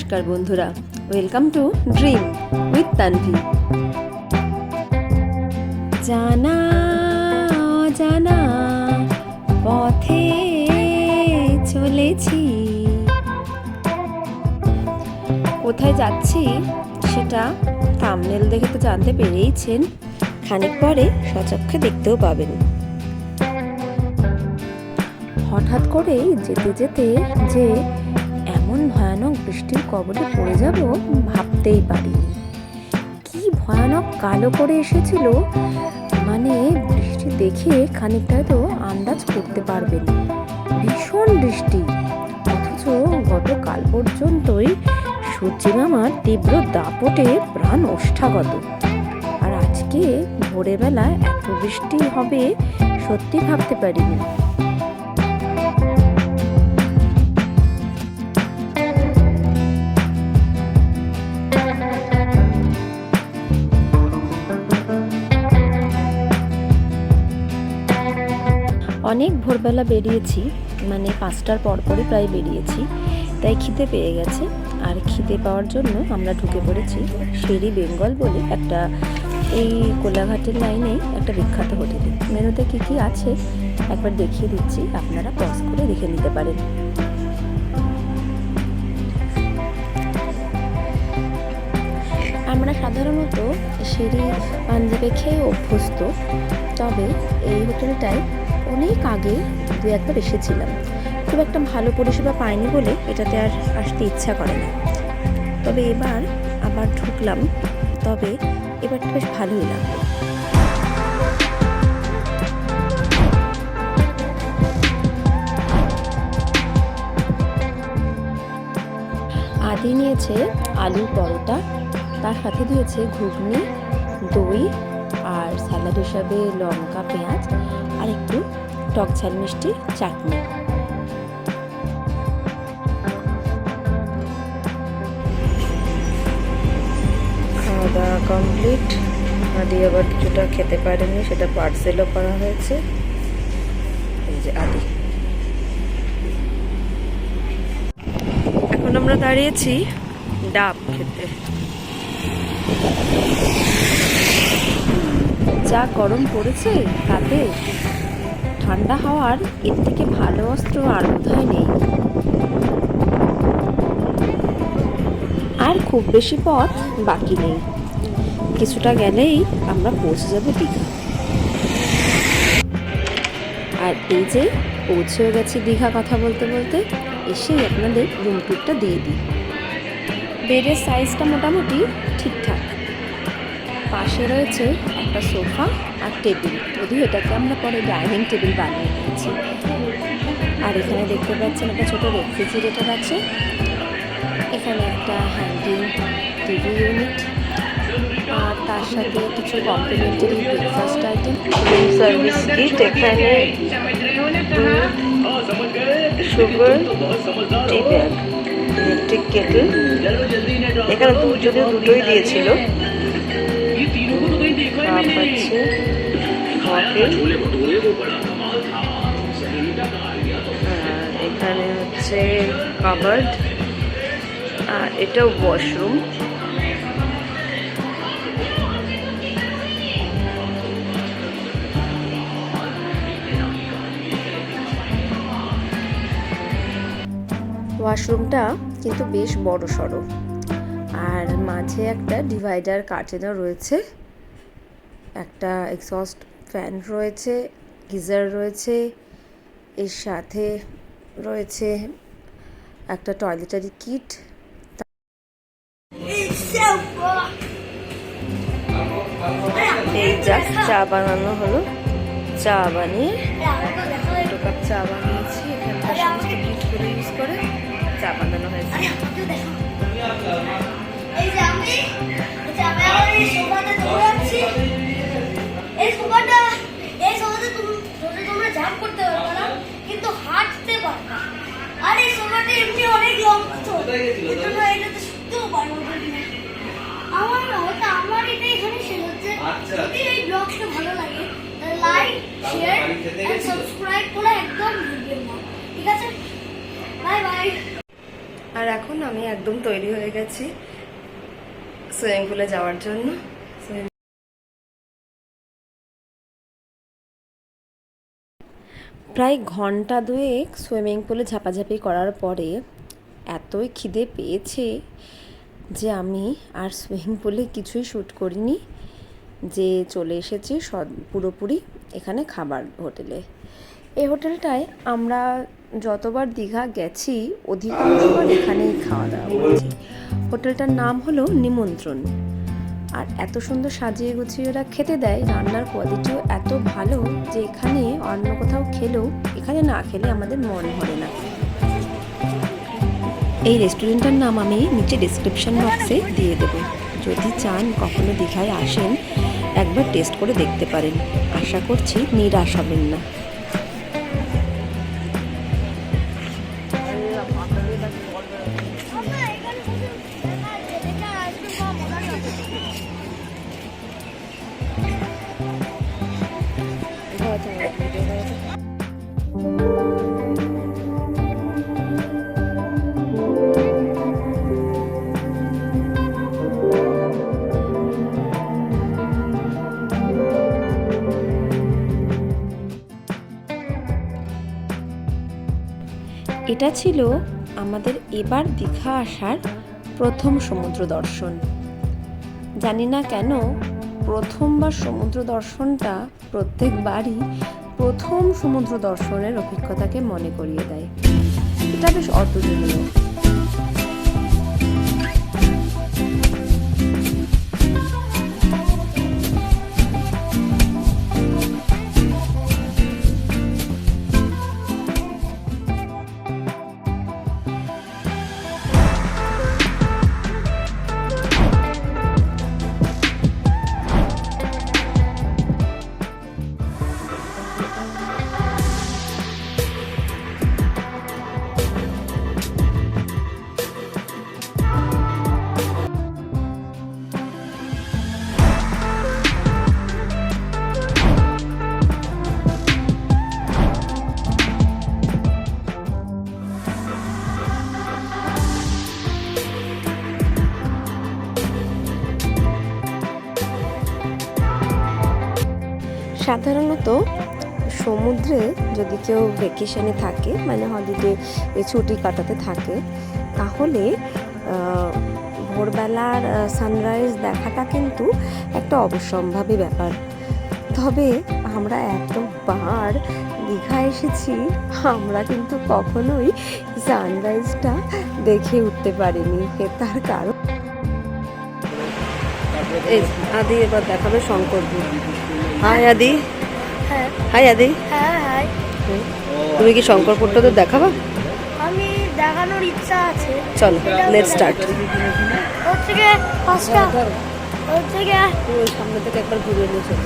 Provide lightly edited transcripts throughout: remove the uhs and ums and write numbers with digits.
নমস্কার বন্ধুরা, welcome to dream with Tanvi. জানা অজানা পথে চলেছি, কোথায় যাচ্ছি সেটা থাম্বনেল দেখে তো জানতে পেরেইছেন, খানিক পরে সচক্ষে দেখতেও পাবেন। হঠাৎ করে যেতে যেতে যে এমন ভয়ানক বৃষ্টির কবলে পড়ে যাব ভাবতেই পারিনি। কি ভয়ানক কালো করে এসেছিল, মানে বৃষ্টি দেখে খানিকটা তো আন্দাজ করতে পারবেন। ভীষণ বৃষ্টি, অথচ গতকাল পর্যন্তই সূর্যিমামার তীব্র দাপটে প্রাণ ওষ্ঠাগত। আর আজকে ভোরবেলা এত বৃষ্টি হবে সত্যি ভাবতে পারিনি। অনেক ভোরবেলা বেরিয়েছি, মানে 5টার পরপরই প্রায় বেরিয়েছি, তাই খিদে পেয়ে গেছে। আর খিদে পাওয়ার জন্য আমরা ঢুকে পড়েছি শেরি বেঙ্গল বলে একটা, এই কোলাঘাটের লাইনে একটা বিখ্যাত হোটেলে। মেনুতে কি কি আছে একবার দেখিয়ে দিচ্ছি, আপনারা পজ করে দেখে নিতে পারেন। আমরা সাধারণত শেরি পাঞ্জাবে খেয়ে অভ্যস্ত, তবে এই হোটেলটায় অনেক আগে দু একবার এসেছিলাম। খুব একটা ভালো পরিষেবা পাইনি বলে এটাতে আর আসতে ইচ্ছা করে না। তবে এবার আবার ঢুকলাম, তবে এবারটা বেশ ভালোই লাগলো। আদি নিয়েছে আলুর পরোটা, তার সাথে দিয়েছে ঘুগনি, দই আর স্যালাড হিসাবে লঙ্কা, পেঁয়াজ আর একটু টক ঝাল মিষ্টি চাটনি। খাওয়া দাওয়া কমপ্লিট। আদি আবার কিছুটা খেতে পারেনি, সেটা পার্সেলও করা হয়েছে। এই যে আদি। এখন আমরা দাঁড়িয়েছি ডাব খেতে। যা গরম পড়েছে, তাতে ঠান্ডা হাওয়ার এর থেকে ভালো অস্ত্র আর বোধহয় নেই। আর খুব বেশি পথ বাকি নেই, কিছুটা গেলেই আমরা পৌঁছে যাব দীঘা। আর এই যে পৌঁছেও গেছি দীঘা। কথা বলতে বলতে এসেই আপনাদের রুম ট্যুরটা দিয়ে দিই। বেডের সাইজটা মোটামুটি ঠিকঠাক। পাশে রয়েছে একটা সোফা আর টেবিল, যদিও এটাকে আমরা পরে ডাইনিং টেবিল বানিয়ে নিয়েছি। আর এখানে দেখতে পাচ্ছেন একটা ছোটো রেফ্রিজারেটর আছে। এখানে একটা হ্যান্ডিং টিভি ইউনিট, আর তার সাথে কিছু complimentary breakfast item, room service kit, এখানে sugar, tea bag, electric kettle. এখানে যদিও দুটোই দিয়েছিল। এখানে হচ্ছে কাবার্ড, আর এটাও ওয়াশরুম। ওয়াশরুমটা কিন্তু বেশ বড় সড়ো, আর মাঝে একটা ডিভাইডার কার্টেনও রয়েছে, একটা এক্সস্ট ফ্যান রয়েছে, গিজার রয়েছে, এর সাথে রয়েছে একটা টয়লেটারি কিট। এই জাস্ট চা বানানো হলো, চা বানিয়ে 2 কাপ চা বানিয়েছি। এখানকার সমস্ত কিটগুলো ইউজ করে চা বানানো হয়েছে। কিন্তু হাঁটতে পারবে, আর এই সোফাটা এমনি অনেক লম্বা, তো এটা শুতেও পারবো। আমার এটা এখানে শেষ হচ্ছে। যদি এই ব্লগটা ভালো লাগে তাহলে লাইক, শেয়ার এন্ড সাবস্ক্রাইব করা একদম ভুলবেন না, ঠিক আছে? Bye bye. আর এখন এখন আমি একদম তৈরি হয়ে গেছি সুইমিং পুলে যাওয়ার জন্য। প্রায় ঘন্টা দুয়েক সুইমিং পুলে ঝাপাঝাপি করার পরে এতই খিদে পেয়েছে যে আমি আর সুইমিং পুলে কিছুই শ্যুট করিনি, যে চলে এসেছি পুরোপুরি এখানে খাবার হোটেলে। এই হোটেলটায় আমরা যতবার দীঘা গেছি অধিকাংশবার এখানেই খাওয়া দাওয়া করেছি। হোটেলটার নাম হলো নিমন্ত্রণ। আর এত সুন্দর সাজিয়ে গুছিয়ে ওরা খেতে দেয়, রান্নার কোয়ালিটিও এত ভালো যে এখানে অন্য কোথাও খেলেও এখানে না খেলে আমাদের মন ভরে না। এই রেস্টুরেন্টটার নাম আমি নিচে ডিসক্রিপশন বক্সে দিয়ে দেবো। যদি চান কখনো দীঘায় আসেন একবার টেস্ট করে দেখতে পারেন, আশা করছি নিরাশ হবেন না। এটা ছিল আমাদের এবার দীঘা আসার প্রথম সমুদ্র দর্শন। জানি না কেন প্রথমবার সমুদ্র দর্শনটা প্রত্যেকবারই প্রথম সমুদ্র দর্শনের অভিজ্ঞতাকে মনে করিয়ে দেয়। এটা বেশ অতুলনীয়। সাধারণত সমুদ্রে যদি কেউ ভ্যাকেশনে থাকে, মানে হলিডে ছুটি কাটাতে থাকে, তাহলে ভোরবেলার সানরাইজ দেখাটা কিন্তু একটা অবশ্যম্ভাবী ব্যাপার। তবে আমরা এতবার দীঘা এসেছি, আমরা কিন্তু কখনোই সানরাইজটা দেখে উঠতে পারিনি। তার কারণ আদি এবার দেখাবে শঙ্করপুর। হাই আদি। হ্যাঁ হাই আদি। হ্যাঁ হাই। তুমি কি শঙ্করপুরটা তো দেখাবা? আমি দেখানোর ইচ্ছা আছে। চলো লেটস স্টার্ট। ওর থেকে পাঁচটা ওর থেকে ওই সামনে থেকে একবার ঘুরে নিয়ে চলো।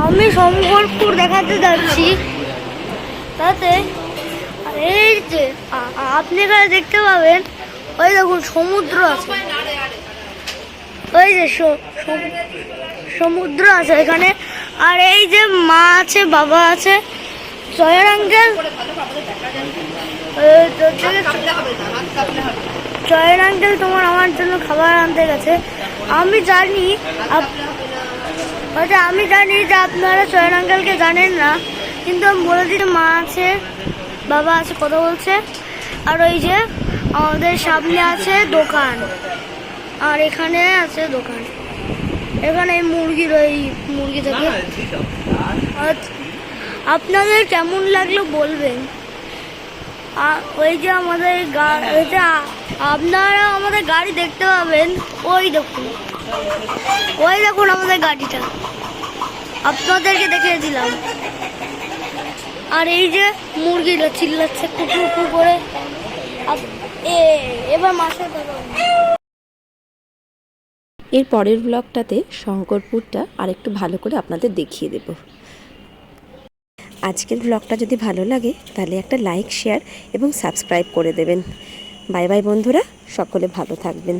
আমি শঙ্করপুর দেখাতে যাচ্ছি, তাতে আর এই যে আপনি এখানে দেখতে পাবেন, ওই দেখুন সমুদ্র আছে, ওই যে সমুদ্র আছে এখানে। আর এই যে মা আছে, বাবা আছে, জয়ের আঙ্কেল, জয়ের আঙ্কেল তোমার আমার জন্য খাবার আনতে গেছে। আমি জানি যে আপনারা জয়ের আঙ্কেলকে জানেন না, কিন্তু আমি বলে দিই মা আছে, বাবা আছে, কথা বলছে। আর ওই যে আমাদের সামনে আছে দোকান, আর এখানে আছে দোকান, এখানে মুরগি থাকে। আপনাদের কেমন লাগলো বলবেন। ওই যে আমাদের আপনারা আমাদের গাড়ি দেখতে পাবেন, ওই দেখুন আমাদের গাড়িটা, আপনাদেরকে দেখিয়ে দিলাম। আর এই যে মুরগিটা চিল্লাচ্ছে কুকু করে। এবার মাছের কথা। এর পরের ব্লগটাতে শঙ্করপুরটা আরেকটু ভালো করে আপনাদের দেখিয়ে দেব। আজকের ব্লগটা যদি ভালো লাগে তাহলে একটা লাইক, শেয়ার এবং সাবস্ক্রাইব করে দেবেন। বাই বাই বন্ধুরা, সকলে ভালো থাকবেন।